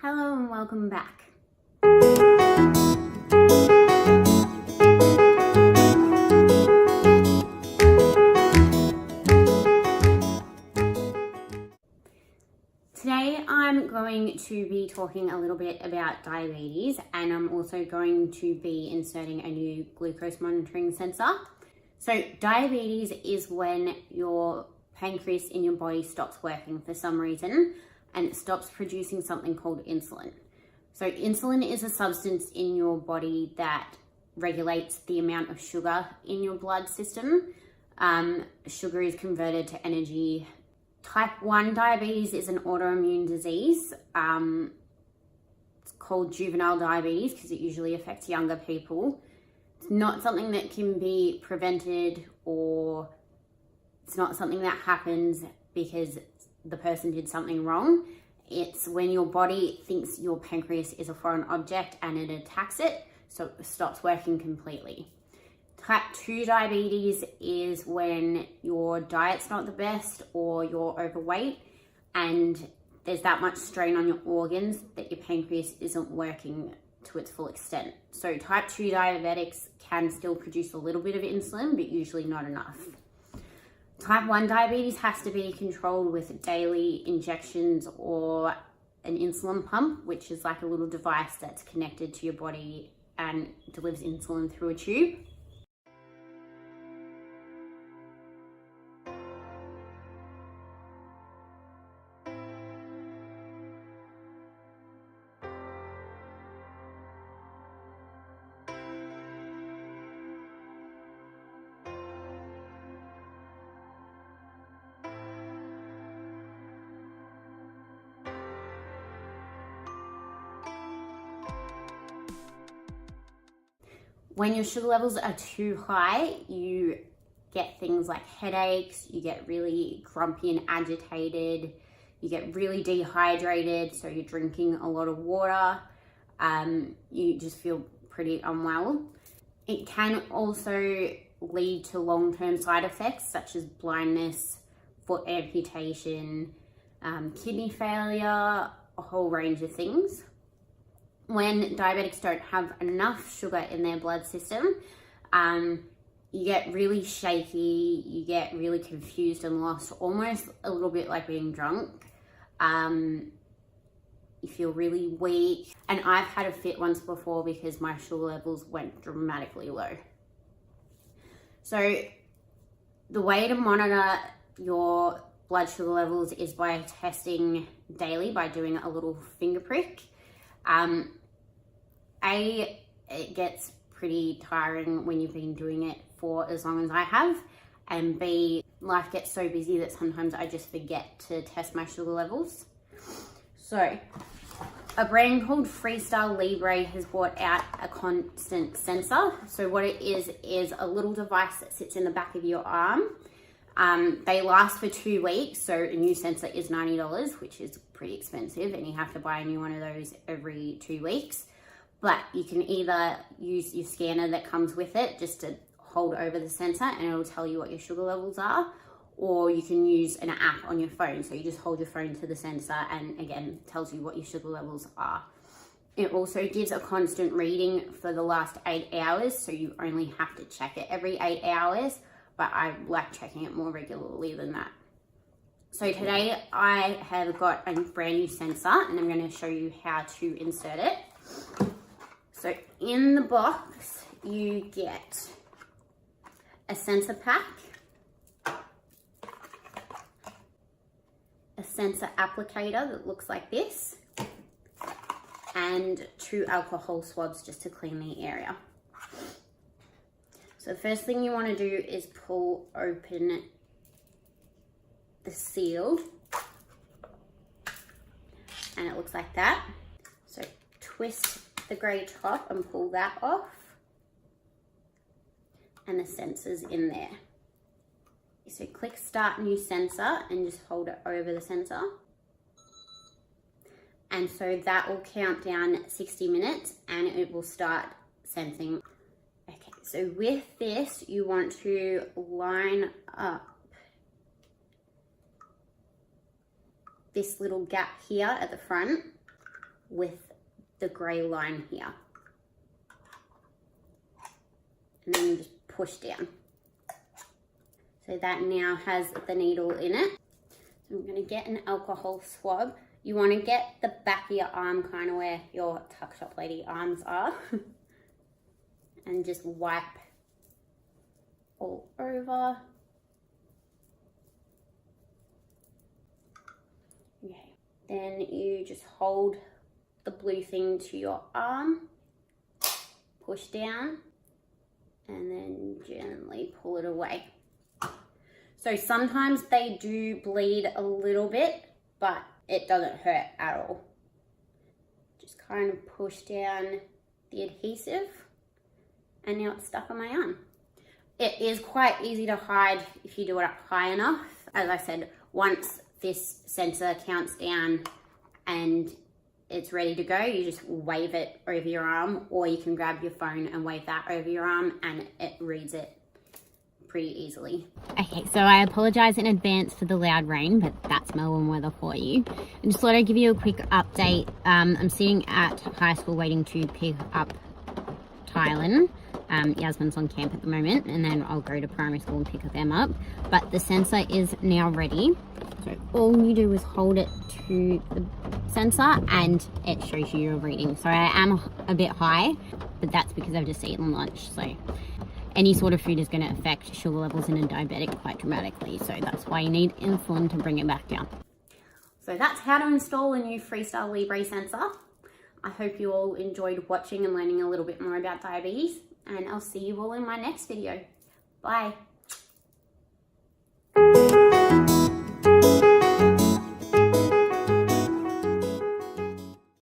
Hello and welcome back. Today I'm going to be talking a little bit about diabetes, and I'm also going to be inserting a new glucose monitoring sensor. So diabetes is when your pancreas in your body stops working for some reason and it stops producing something called insulin. So insulin is a substance in your body that regulates the amount of sugar in your blood system. Sugar is converted to energy. Type 1 diabetes is an autoimmune disease. It's called juvenile diabetes because it usually affects younger people. It's not something that can be prevented, or it's not something that happens because the person did something wrong. It's when your body thinks your pancreas is a foreign object and it attacks it, so it stops working completely. Type 2 diabetes is when your diet's not the best or you're overweight and there's that much strain on your organs that your pancreas isn't working to its full extent. So type 2 diabetics can still produce a little bit of insulin, but usually not enough. Type 1 diabetes has to be controlled with daily injections or an insulin pump, which is like a little device that's connected to your body and delivers insulin through a tube. When your sugar levels are too high, you get things like headaches, you get really grumpy and agitated, you get really dehydrated, so you're drinking a lot of water, you just feel pretty unwell. It can also lead to long-term side effects such as blindness, foot amputation, kidney failure, a whole range of things. When diabetics don't have enough sugar in their blood system, you get really shaky, you get really confused and lost, almost a little bit like being drunk. You feel really weak. And I've had a fit once before because my sugar levels went dramatically low. So the way to monitor your blood sugar levels is by testing daily, by doing a little finger prick. It gets pretty tiring when you've been doing it for as long as I have, and B, life gets so busy that sometimes I just forget to test my sugar levels. So a brand called Freestyle Libre has brought out a constant sensor. So what it is a little device that sits in the back of your arm. They last for 2 weeks, so a new sensor is $90, which is pretty expensive, and you have to buy a new one of those every 2 weeks. But you can either use your scanner that comes with it just to hold over the sensor and it'll tell you what your sugar levels are, or you can use an app on your phone. So you just hold your phone to the sensor and again, tells you what your sugar levels are. It also gives a constant reading for the last 8 hours, so you only have to check it every 8 hours, but I like checking it more regularly than that. So today I have got a brand new sensor and I'm going to show you how to insert it. So in the box, you get a sensor pack, a sensor applicator that looks like this, and 2 alcohol swabs just to clean the area. So the first thing you want to do is pull open the seal, and it looks like that. So twist the grey top and pull that off, and the sensor's in there. So click start new sensor and just hold it over the sensor, and so that will count down 60 minutes and it will start sensing. Okay, so with this you want to line up this little gap here at the front with the grey line here. And then you just push down. So that now has the needle in it. So I'm gonna get an alcohol swab. You wanna get the back of your arm kind of where your tuck shop lady arms are. And just wipe all over. Okay. Then you just hold the blue thing to your arm, push down, and then gently pull it away. So sometimes they do bleed a little bit, but it doesn't hurt at all. Just kind of push down the adhesive, and now it's stuck on my arm. It is quite easy to hide if you do it up high enough. As I said, once this sensor counts down and it's ready to go, you just wave it over your arm, or you can grab your phone and wave that over your arm and it reads it pretty easily. Okay, so I apologize in advance for the loud rain, but that's Melbourne weather for you. I just thought I'd give you a quick update. I'm sitting at high school waiting to pick up Tylen. Yasmin's on camp at the moment, and then I'll go to primary school and pick them up. But the sensor is now ready. So all you do is hold it to the sensor and it shows you your reading. So I am a bit high, but that's because I've just eaten lunch. So any sort of food is going to affect sugar levels in a diabetic quite dramatically. So that's why you need insulin to bring it back down. So that's how to install a new Freestyle Libre sensor. I hope you all enjoyed watching and learning a little bit more about diabetes, and I'll see you all in my next video. Bye.